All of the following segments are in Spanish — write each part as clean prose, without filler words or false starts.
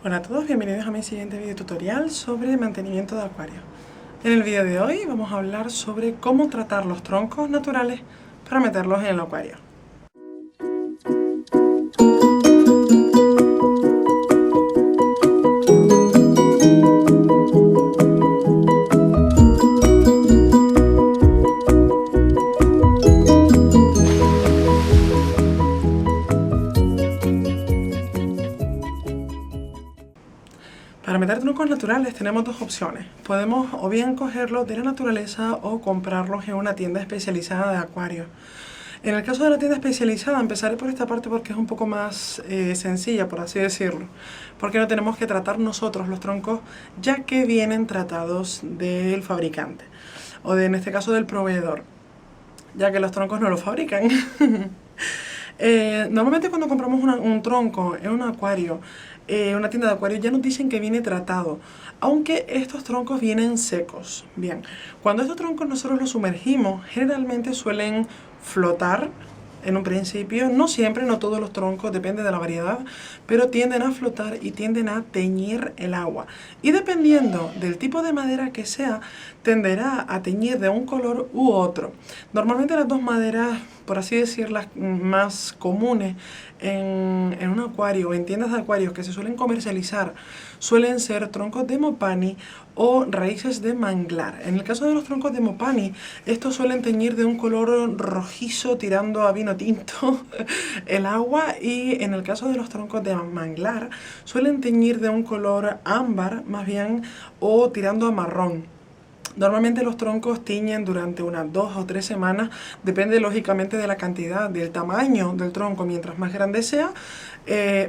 Hola a todos, bienvenidos a mi siguiente video tutorial sobre mantenimiento de acuarios. En el video de hoy vamos a hablar sobre cómo tratar los troncos naturales para meterlos en el acuario. Para meter troncos naturales tenemos dos opciones. Podemos o bien cogerlos de la naturaleza o comprarlos en una tienda especializada de acuarios. En el caso de la tienda especializada, empezaré por esta parte porque es un poco más sencilla, por así decirlo. Porque no tenemos que tratar nosotros los troncos, ya que vienen tratados del fabricante. O en este caso del proveedor, ya que los troncos no los fabrican. Normalmente cuando compramos un tronco en un acuario, una tienda de acuario, ya nos dicen que viene tratado, aunque estos troncos vienen secos. Bien, cuando estos troncos nosotros los sumergimos, generalmente suelen flotar en un principio, no siempre, no todos los troncos, depende de la variedad, pero tienden a flotar y tienden a teñir el agua. Y dependiendo del tipo de madera que sea, tenderá a teñir de un color u otro. Normalmente las dos maderas, por así decirlas, más comunes en un acuario o en tiendas de acuarios que se suelen comercializar, suelen ser troncos de mopani o raíces de manglar. En el caso de los troncos de mopani, estos suelen teñir de un color rojizo tirando a vino tinto el agua, y en el caso de los troncos de manglar suelen teñir de un color ámbar más bien, o tirando a marrón. Normalmente los troncos tiñen durante unas 2 o 3 semanas, depende lógicamente de la cantidad, del tamaño del tronco. Mientras más grande sea,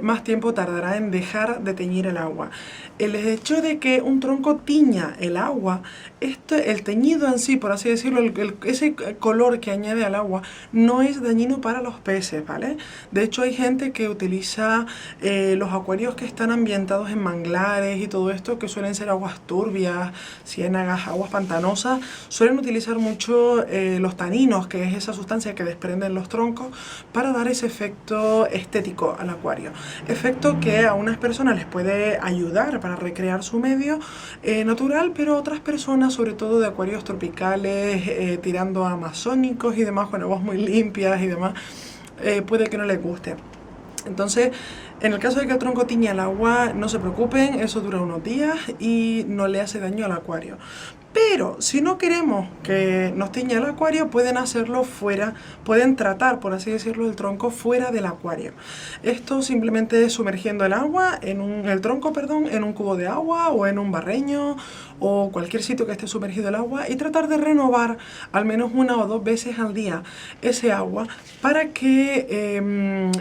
más tiempo tardará en dejar de teñir el agua. El hecho de que un tronco tiña el agua, el teñido en sí, por así decirlo, ese color que añade al agua, no es dañino para los peces, ¿vale? De hecho hay gente que utiliza los acuarios que están ambientados en manglares y todo esto, que suelen ser aguas turbias, ciénagas, aguas pantanosas, suelen utilizar mucho los taninos, que es esa sustancia que desprenden los troncos, para dar ese efecto estético al acuario. Efecto que a unas personas les puede ayudar para recrear su medio natural, pero a otras personas, sobre todo de acuarios tropicales, tirando a amazónicos y demás, con aguas muy limpias y demás, puede que no les guste. Entonces, en el caso de que el tronco tiña el agua, no se preocupen, eso dura unos días y no le hace daño al acuario. Pero si no queremos que nos tiña el acuario, pueden hacerlo fuera, pueden tratar, por así decirlo, el tronco fuera del acuario. Esto simplemente sumergiendo el tronco, en un cubo de agua o en un barreño o cualquier sitio que esté sumergido el agua, y tratar de renovar al menos 1 o 2 veces al día ese agua para que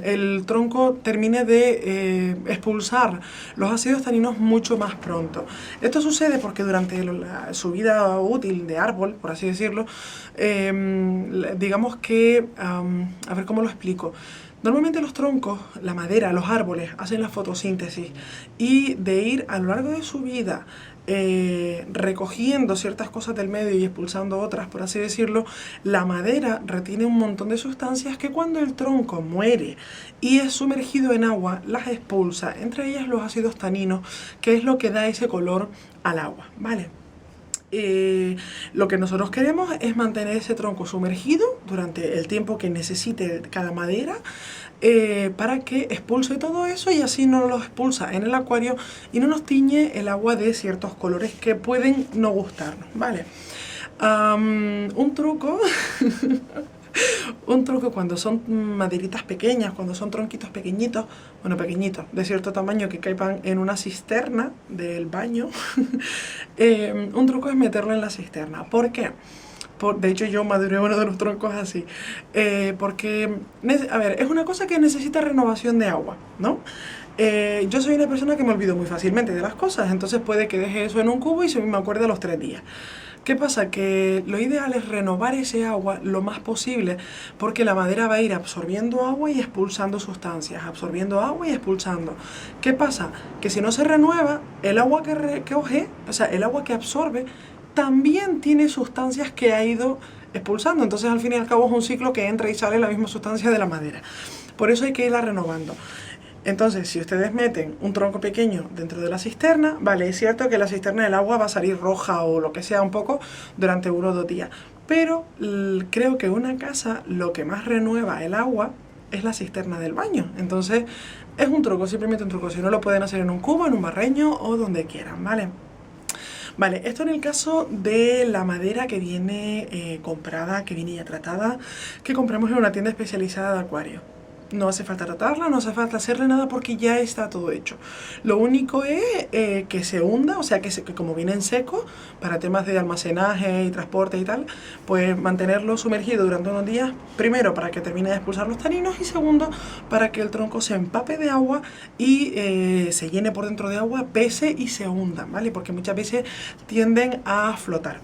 el tronco termine de expulsar los ácidos taninos mucho más pronto. Esto sucede porque durante su vida útil de árbol, por así decirlo, digamos que, a ver cómo lo explico. Normalmente los troncos, la madera, los árboles hacen la fotosíntesis, y de ir a lo largo de su vida recogiendo ciertas cosas del medio y expulsando otras, por así decirlo, la madera retiene un montón de sustancias que cuando el tronco muere y es sumergido en agua, las expulsa, entre ellas los ácidos taninos, que es lo que da ese color al agua, ¿vale? Lo que nosotros queremos es mantener ese tronco sumergido durante el tiempo que necesite cada madera, para que expulse todo eso, y así no lo expulsa en el acuario y no nos tiñe el agua de ciertos colores que pueden no gustarnos, ¿vale? Un truco un truco cuando son maderitas pequeñas, cuando son tronquitos pequeñitos, bueno, pequeñitos, de cierto tamaño que caigan en una cisterna del baño, un truco es meterlo en la cisterna. ¿Por qué? De hecho yo maduré uno de los troncos así, porque, a ver, es una cosa que necesita renovación de agua, ¿no? Yo soy una persona que me olvido muy fácilmente de las cosas, entonces puede que deje eso en un cubo y se me acuerde a los 3 días. ¿Qué pasa? Que lo ideal es renovar ese agua lo más posible, porque la madera va a ir absorbiendo agua y expulsando sustancias, absorbiendo agua y expulsando. ¿Qué pasa? Que si no se renueva, el agua que coge, o sea, el agua que absorbe, también tiene sustancias que ha ido expulsando. Entonces al fin y al cabo es un ciclo que entra y sale la misma sustancia de la madera. Por eso hay que irla renovando. Entonces, si ustedes meten un tronco pequeño dentro de la cisterna, vale, es cierto que la cisterna del agua va a salir roja o lo que sea un poco durante 1 o 2 días, pero creo que una casa lo que más renueva el agua es la cisterna del baño. Entonces, es un truco, simplemente un truco. Si no, lo pueden hacer en un cubo, en un barreño o donde quieran, ¿vale? Vale, esto en el caso de la madera que viene comprada, que viene ya tratada, que compramos en una tienda especializada de acuario. No hace falta tratarla, no hace falta hacerle nada porque ya está todo hecho. Lo único es que se hunda, o sea que como viene en seco, para temas de almacenaje y transporte y tal, pues mantenerlo sumergido durante unos días, primero para que termine de expulsar los taninos y segundo para que el tronco se empape de agua y se llene por dentro de agua, pese y se hunda, ¿vale? Porque muchas veces tienden a flotar.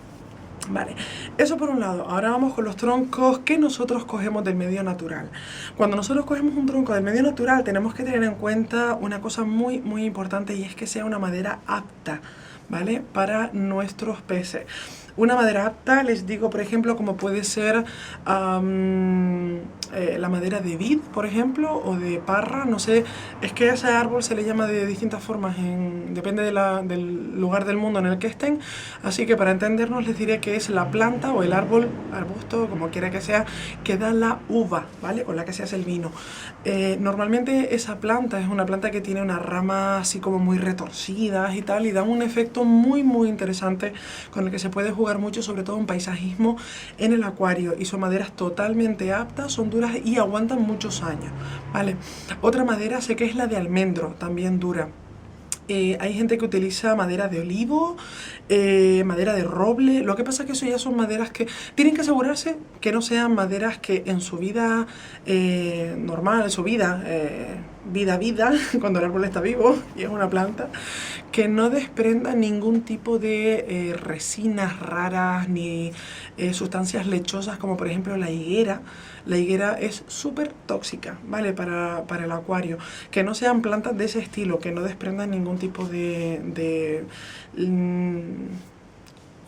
Vale, eso por un lado. Ahora vamos con los troncos que nosotros cogemos del medio natural. Cuando nosotros cogemos un tronco del medio natural tenemos que tener en cuenta una cosa muy muy importante, y es que sea una madera apta, ¿vale? Para nuestros peces. Una madera apta, les digo, por ejemplo, como puede ser la madera de vid, por ejemplo, o de parra, no sé, es que a ese árbol se le llama de distintas formas, depende del lugar del mundo en el que estén, así que para entendernos les diré que es la planta o el árbol, arbusto, como quiera que sea, que da la uva, ¿vale? Con la que se hace el vino. Normalmente esa planta es una planta que tiene unas ramas así como muy retorcidas y tal, y da un efecto muy muy interesante con el que se puede jugar mucho, sobre todo en paisajismo en el acuario, y son maderas totalmente aptas, son duras y aguantan muchos años, ¿vale? Otra madera sé que es la de almendro, también dura. Hay gente que utiliza madera de olivo, madera de roble. Lo que pasa es que eso ya son maderas que tienen que asegurarse que no sean maderas que en su vida normal, en su vida, vida, cuando el árbol está vivo y es una planta, que no desprenda ningún tipo de resinas raras ni sustancias lechosas, como por ejemplo la higuera. La higuera es súper tóxica, ¿vale? Para el acuario. Que no sean plantas de ese estilo, que no desprendan ningún tipo de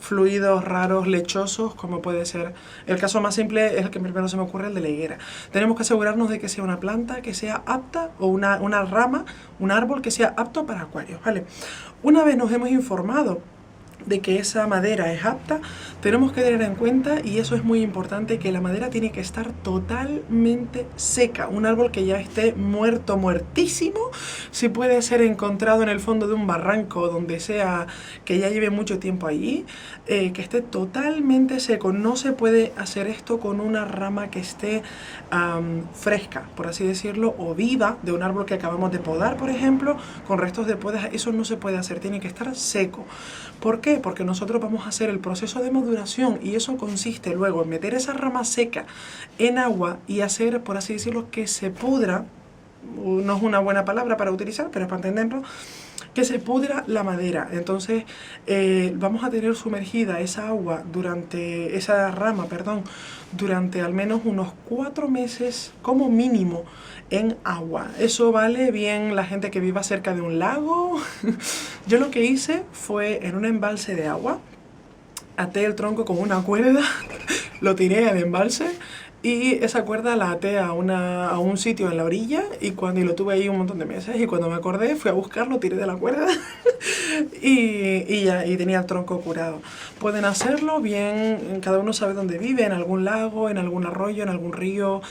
fluidos raros, lechosos, como puede ser. El caso más simple es el que primero se me ocurre, el de la higuera. Tenemos que asegurarnos de que sea una planta que sea apta, o una rama, un árbol que sea apto para acuarios, ¿vale? Una vez nos hemos informado de que esa madera es apta, tenemos que tener en cuenta, y eso es muy importante, que la madera tiene que estar totalmente seca. Un árbol que ya esté muerto, muertísimo, si puede ser encontrado en el fondo de un barranco, donde sea, que ya lleve mucho tiempo allí, que esté totalmente seco. No se puede hacer esto con una rama que esté fresca, por así decirlo, o viva, de un árbol que acabamos de podar, por ejemplo, con restos de podas. Eso no se puede hacer, tiene que estar seco. ¿Por qué? Porque nosotros vamos a hacer el proceso de maduración, y eso consiste luego en meter esa rama seca en agua y hacer, por así decirlo, que se pudra. No es una buena palabra para utilizar, pero es para entenderlo, que se pudra la madera. Entonces vamos a tener sumergida esa agua esa rama, perdón, durante al menos unos 4 meses como mínimo en agua. Eso vale bien la gente que viva cerca de un lago. Yo lo que hice fue, en un embalse de agua, até el tronco con una cuerda, lo tiré al embalse, y esa cuerda la até a un sitio en la orilla, y lo tuve ahí un montón de meses, y cuando me acordé fui a buscarlo, tiré de la cuerda y tenía el tronco curado. Pueden hacerlo bien, cada uno sabe dónde vive, en algún lago, en algún arroyo, en algún río,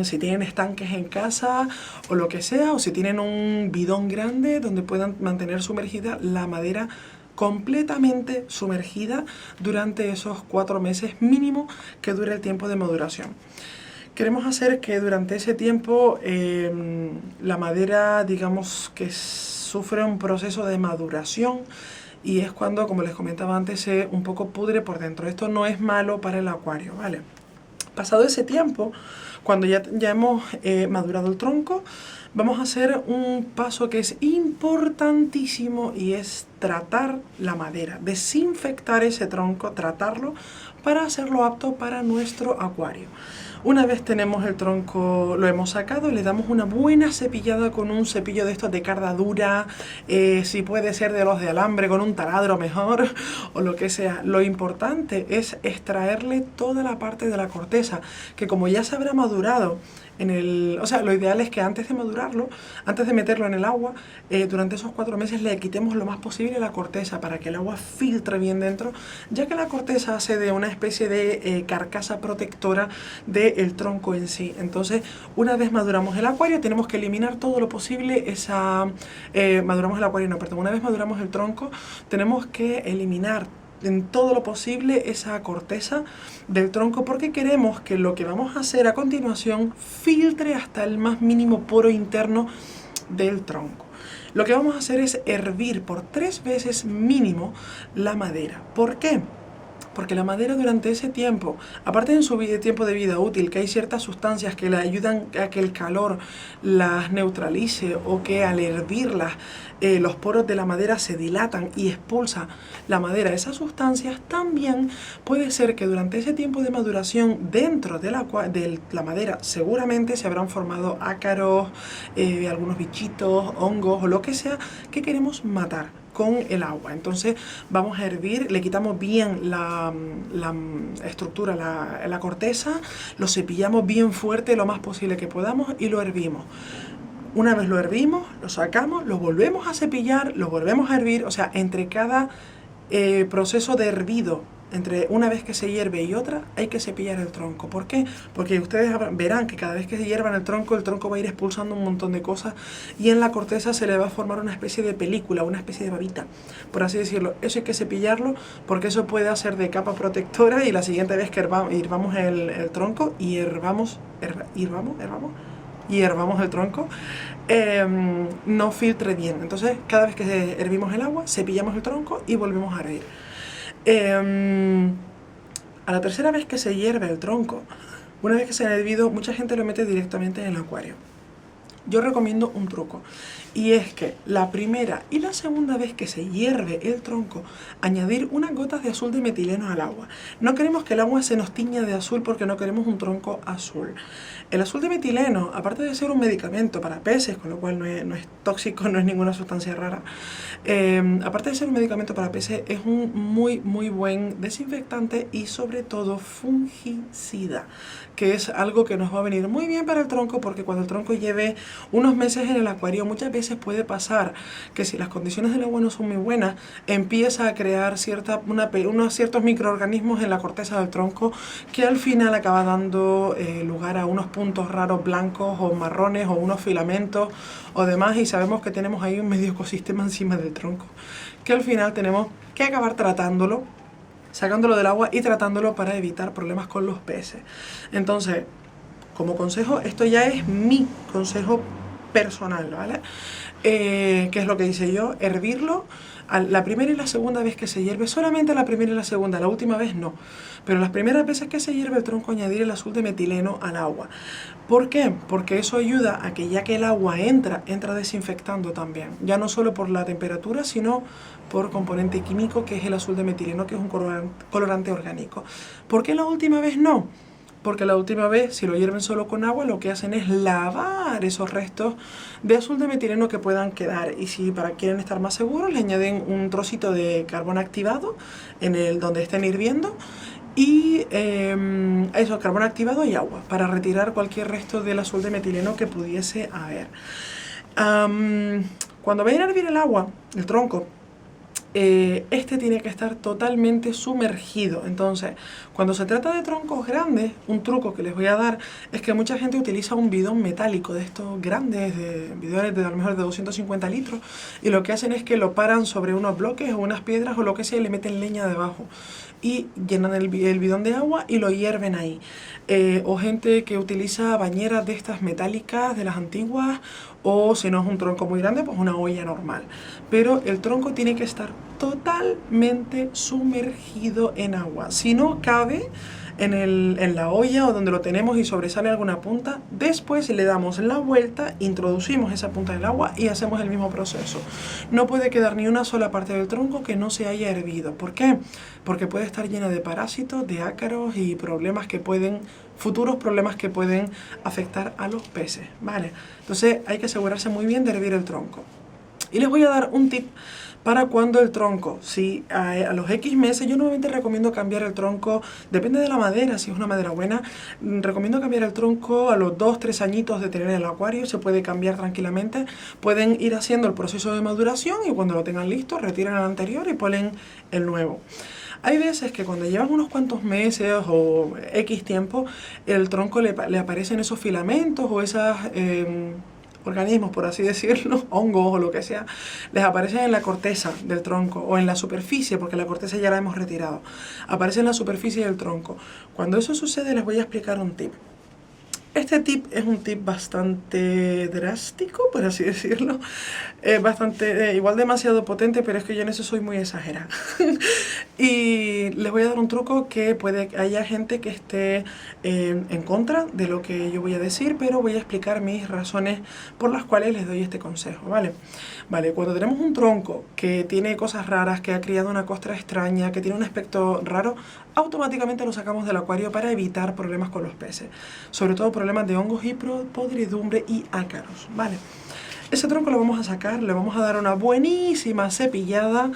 si tienen estanques en casa o lo que sea, o si tienen un bidón grande donde puedan mantener sumergida la madera completamente sumergida durante esos 4 meses mínimo que dure el tiempo de maduración. Queremos hacer que durante ese tiempo la madera, digamos, que sufre un proceso de maduración, y es cuando, como les comentaba antes, se un poco pudre por dentro. Esto no es malo para el acuario, ¿vale? Pasado ese tiempo, cuando ya hemos madurado el tronco, vamos a hacer un paso que es importantísimo, y es tratar la madera, desinfectar ese tronco, tratarlo para hacerlo apto para nuestro acuario. Una vez tenemos el tronco, lo hemos sacado, le damos una buena cepillada con un cepillo de estos de carda dura, si puede ser de los de alambre, con un taladro mejor, o lo que sea. Lo importante es extraerle toda la parte de la corteza, que como ya se habrá madurado o sea, lo ideal es que antes de madurarlo, antes de meterlo en el agua, durante esos 4 meses le quitemos lo más posible la corteza para que el agua filtre bien dentro, ya que la corteza hace de una especie de carcasa protectora del tronco en sí. Entonces, una vez maduramos el acuario, tenemos que eliminar todo lo posible maduramos el acuario, no, perdón, una vez maduramos el tronco, tenemos que eliminar en todo lo posible esa corteza del tronco, porque queremos que lo que vamos a hacer a continuación filtre hasta el más mínimo poro interno del tronco. Lo que vamos a hacer es hervir por 3 veces mínimo la madera. ¿Por qué? Porque la madera durante ese tiempo, aparte de su tiempo de vida útil, que hay ciertas sustancias que le ayudan a que el calor las neutralice, o que al hervirlas los poros de la madera se dilatan y expulsa la madera esas sustancias, también puede ser que durante ese tiempo de maduración dentro de la madera seguramente se habrán formado ácaros, algunos bichitos, hongos o lo que sea que queremos matar con el agua. Entonces vamos a hervir, le quitamos bien la estructura, la corteza, lo cepillamos bien fuerte lo más posible que podamos y lo hervimos. Una vez lo hervimos, lo sacamos, lo volvemos a cepillar, lo volvemos a hervir, o sea, entre cada proceso de hervido, entre una vez que se hierve y otra, hay que cepillar el tronco. ¿Por qué? Porque ustedes verán que cada vez que se hiervan el tronco va a ir expulsando un montón de cosas y en la corteza se le va a formar una especie de película, una especie de babita, por así decirlo. Eso hay que cepillarlo porque eso puede hacer de capa protectora y la siguiente vez que hirvamos el tronco y hirvamos el tronco, no filtre bien. Entonces, cada vez que hervimos el agua, cepillamos el tronco y volvemos a hervir. A la tercera vez que se hierve el tronco, una vez que se ha hervido, mucha gente lo mete directamente en el acuario. Yo recomiendo un truco, y es que la primera y la segunda vez que se hierve el tronco, añadir unas gotas de azul de metileno al agua. No queremos que el agua se nos tiña de azul porque no queremos un tronco azul. El azul de metileno, aparte de ser un medicamento para peces, con lo cual no es tóxico, no es ninguna sustancia rara, aparte de ser un medicamento para peces, es un muy buen desinfectante y sobre todo fungicida, que es algo que nos va a venir muy bien para el tronco, porque cuando el tronco lleve unos meses en el acuario, muchas veces puede pasar que si las condiciones del agua no son muy buenas, empieza a crear unos ciertos microorganismos en la corteza del tronco que al final acaba dando lugar a unos puntos raros blancos o marrones o unos filamentos o demás, y sabemos que tenemos ahí un medio ecosistema encima del tronco que al final tenemos que acabar tratándolo, sacándolo del agua y tratándolo para evitar problemas con los peces. Entonces, como consejo, esto ya es mi consejo personal, ¿vale? ¿Qué es lo que hice yo? Hervirlo la primera y la segunda vez que se hierve, solamente la primera y la segunda, la última vez no. Pero las primeras veces que se hierve el tronco, añadir el azul de metileno al agua. ¿Por qué? Porque eso ayuda a que ya que el agua entra desinfectando también. Ya no solo por la temperatura, sino por componente químico que es el azul de metileno, que es un colorante orgánico. ¿Por qué la última vez no? Porque la última vez, si lo hierven solo con agua, lo que hacen es lavar esos restos de azul de metileno que puedan quedar. Y si quieren estar más seguros, le añaden un trocito de carbón activado donde estén hirviendo. Y eso, carbón activado y agua, para retirar cualquier resto del azul de metileno que pudiese haber. Cuando vayan a hervir el agua, el tronco, este tiene que estar totalmente sumergido. Entonces, cuando se trata de troncos grandes, un truco que les voy a dar es que mucha gente utiliza un bidón metálico de estos grandes, bidones de a lo mejor de 250 litros, y lo que hacen es que lo paran sobre unos bloques o unas piedras o lo que sea y le meten leña debajo y llenan el bidón de agua y lo hierven ahí. O gente que utiliza bañeras de estas metálicas, de las antiguas, o si no es un tronco muy grande, pues una olla normal. Pero el tronco tiene que estar totalmente sumergido en agua. Si no cabe en la olla o donde lo tenemos y sobresale alguna punta, después le damos la vuelta, introducimos esa punta del agua y hacemos el mismo proceso. No puede quedar ni una sola parte del tronco que no se haya hervido. ¿Por qué? Porque puede estar llena de parásitos, de ácaros y futuros problemas que pueden afectar a los peces, ¿vale? Entonces hay que asegurarse muy bien de hervir el tronco. Y les voy a dar un tip para cuando el tronco, si a los X meses, yo normalmente recomiendo cambiar el tronco, depende de la madera, si es una madera buena, recomiendo cambiar el tronco a los 2-3 añitos de tener el acuario, se puede cambiar tranquilamente, pueden ir haciendo el proceso de maduración y cuando lo tengan listo, retiran el anterior y ponen el nuevo. Hay veces que cuando llevan unos cuantos meses o X tiempo, el tronco le aparecen esos filamentos o esas organismos, por así decirlo, hongos o lo que sea, les aparecen en la corteza del tronco o en la superficie, porque la corteza ya la hemos retirado. Aparece en la superficie del tronco. Cuando eso sucede, les voy a explicar un tip. Este tip es un tip bastante drástico, por así decirlo. Bastante, igual demasiado potente, pero es que yo en eso soy muy exagerada. Y les voy a dar un truco que puede que haya gente que esté en contra de lo que yo voy a decir, pero voy a explicar mis razones por las cuales les doy este consejo, ¿vale? Vale, cuando tenemos un tronco que tiene cosas raras, que ha criado una costra extraña, que tiene un aspecto raro, automáticamente lo sacamos del acuario para evitar problemas con los peces. Sobre todo problemas de hongos y podridumbre y ácaros, ¿vale? Ese tronco lo vamos a sacar, le vamos a dar una buenísima cepillada.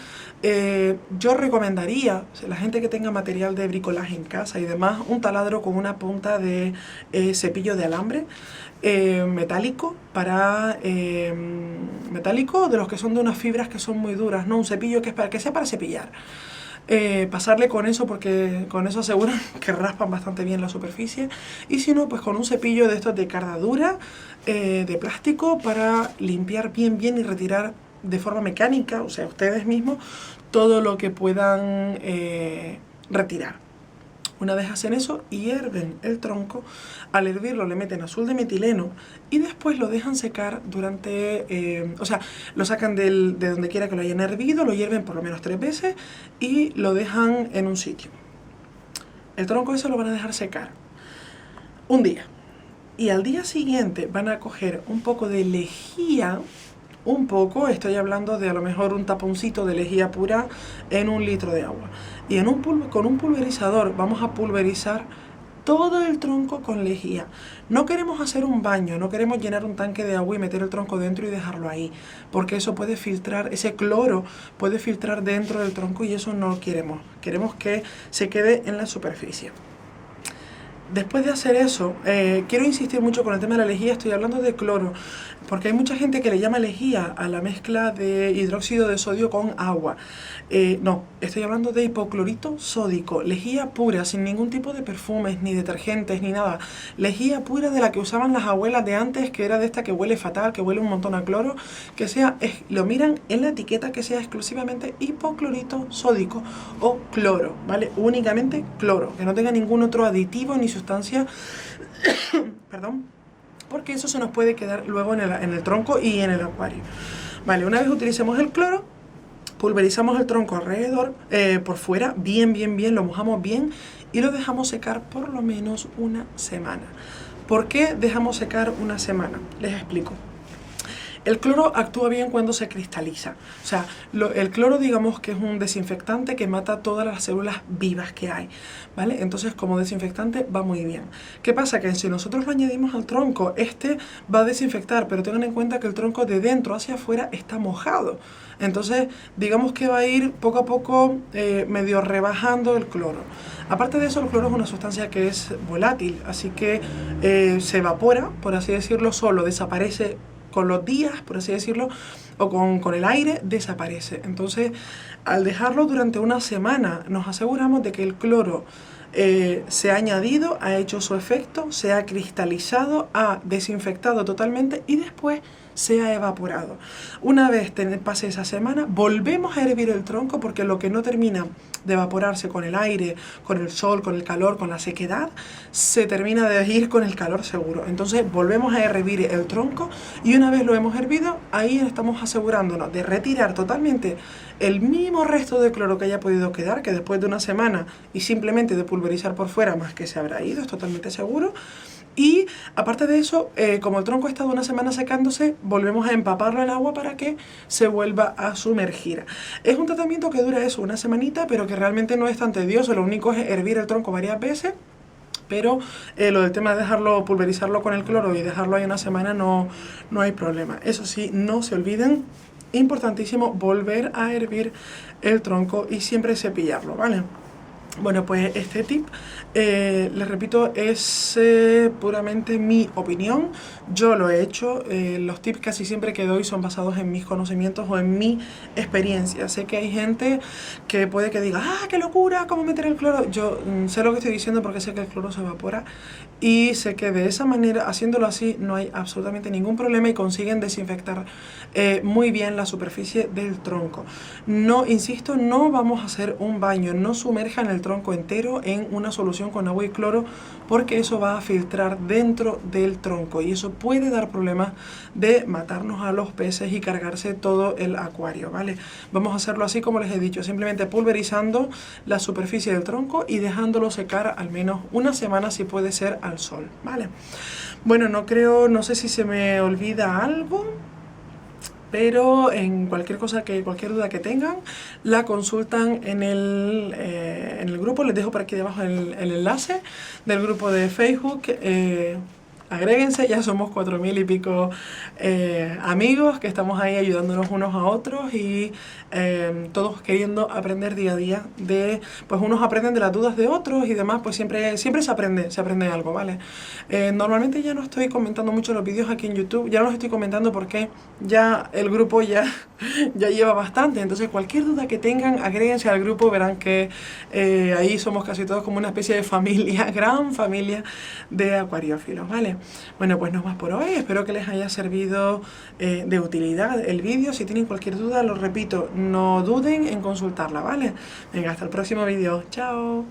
Yo recomendaría, la gente que tenga material de bricolaje en casa y demás, un taladro con una punta de cepillo de alambre metálico, metálico de los que son de unas fibras que son muy duras, no un cepillo que sea para cepillar. Pasarle con eso porque con eso aseguran que raspan bastante bien la superficie y si no pues con un cepillo de estos de carda dura de plástico para limpiar bien y retirar de forma mecánica, o sea ustedes mismos, todo lo que puedan retirar. Una vez hacen eso, hierven el tronco, al hervirlo le meten azul de metileno y después lo dejan secar durante, o sea, lo sacan de donde quiera que lo hayan hervido, lo hierven por lo menos 3 veces y lo dejan en un sitio. El tronco ese lo van a dejar secar un día y al día siguiente van a coger un poco de lejía, estoy hablando de a lo mejor un taponcito de lejía pura en 1 litro de agua. Y con un pulverizador vamos a pulverizar todo el tronco con lejía. No queremos hacer un baño, no queremos llenar un tanque de agua y meter el tronco dentro y dejarlo ahí, porque eso puede filtrar, ese cloro puede filtrar dentro del tronco y eso no lo queremos. Queremos que se quede en la superficie. Después de hacer eso, quiero insistir mucho con el tema de la lejía, estoy hablando de cloro, porque hay mucha gente que le llama lejía a la mezcla de hidróxido de sodio con agua. No, estoy hablando de hipoclorito sódico, lejía pura, sin ningún tipo de perfumes, ni detergentes, ni nada. Lejía pura de la que usaban las abuelas de antes, que era de esta que huele fatal, que huele un montón a cloro, que sea, lo miran en la etiqueta que sea exclusivamente hipoclorito sódico o cloro, ¿vale? Únicamente cloro, que no tenga ningún otro aditivo ni sustancia, perdón, porque eso se nos puede quedar luego en el tronco y en el acuario. Vale, una vez utilicemos el cloro, pulverizamos el tronco alrededor, por fuera, bien, lo mojamos bien y lo dejamos secar por lo menos 1 semana. ¿Por qué dejamos secar 1 semana? Les explico. El cloro actúa bien cuando se cristaliza. O sea, el cloro digamos que es un desinfectante que mata todas las células vivas que hay, ¿vale? Entonces como desinfectante va muy bien. ¿Qué pasa? Que si nosotros lo añadimos al tronco, este va a desinfectar, pero tengan en cuenta que el tronco de dentro hacia afuera está mojado. Entonces digamos que va a ir poco a poco medio rebajando el cloro. Aparte de eso, el cloro es una sustancia que es volátil, así que se evapora, por así decirlo, solo desaparece con los días, por así decirlo, o con el aire, desaparece. Entonces, al dejarlo durante 1 semana, nos aseguramos de que el cloro se ha añadido, ha hecho su efecto, se ha cristalizado, ha desinfectado totalmente y después se ha evaporado. Una vez pase esa semana, volvemos a hervir el tronco porque lo que no termina de evaporarse con el aire, con el sol, con el calor, con la sequedad, se termina de ir con el calor seguro. Entonces volvemos a hervir el tronco y una vez lo hemos hervido, ahí estamos asegurándonos de retirar totalmente el mínimo resto de cloro que haya podido quedar, que después de 1 semana y simplemente de pulverizar por fuera más que se habrá ido, es totalmente seguro. Y aparte de eso, como el tronco ha estado 1 semana secándose, volvemos a empaparlo en agua para que se vuelva a sumergir. Es un tratamiento que dura eso, 1 semanita, pero que realmente no es tan tedioso. Lo único es hervir el tronco varias veces, pero lo del tema de dejarlo, pulverizarlo con el cloro y dejarlo ahí 1 semana no hay problema. Eso sí, no se olviden importantísimo volver a hervir el tronco y siempre cepillarlo, ¿vale? Bueno, pues este tip, les repito, es puramente mi opinión. Yo lo he hecho. Los tips casi siempre que doy son basados en mis conocimientos o en mi experiencia. Sé que hay gente que puede que diga, ¡ah, qué locura! ¿Cómo meter el cloro? Yo sé lo que estoy diciendo porque sé que el cloro se evapora y sé que de esa manera, haciéndolo así, no hay absolutamente ningún problema y consiguen desinfectar muy bien la superficie del tronco. No, insisto, no vamos a hacer un baño, no sumerjan el tronco entero en una solución con agua y cloro porque eso va a filtrar dentro del tronco y eso puede dar problemas de matarnos a los peces y cargarse todo el acuario, ¿vale? Vamos a hacerlo así como les he dicho, simplemente pulverizando la superficie del tronco y dejándolo secar al menos una semana si puede ser al sol, ¿vale? Bueno, no sé si se me olvida algo, pero en cualquier cualquier duda que tengan, la consultan en el grupo. Les dejo por aquí debajo el enlace del grupo de Facebook. Agréguense, ya somos 4000 y pico amigos que estamos ahí ayudándonos unos a otros y todos queriendo aprender día a día pues unos aprenden de las dudas de otros y demás, pues siempre se aprende algo, ¿vale? Normalmente ya no estoy comentando mucho los vídeos aquí en YouTube, ya no los estoy comentando porque ya el grupo ya lleva bastante, entonces cualquier duda que tengan, agréguense al grupo, verán que ahí somos casi todos como una especie de familia, gran familia de acuariófilos, ¿vale? Bueno, pues no más por hoy, espero que les haya servido de utilidad el vídeo. Si tienen cualquier duda, lo repito, no duden en consultarla, ¿vale? Venga, hasta el próximo vídeo, chao.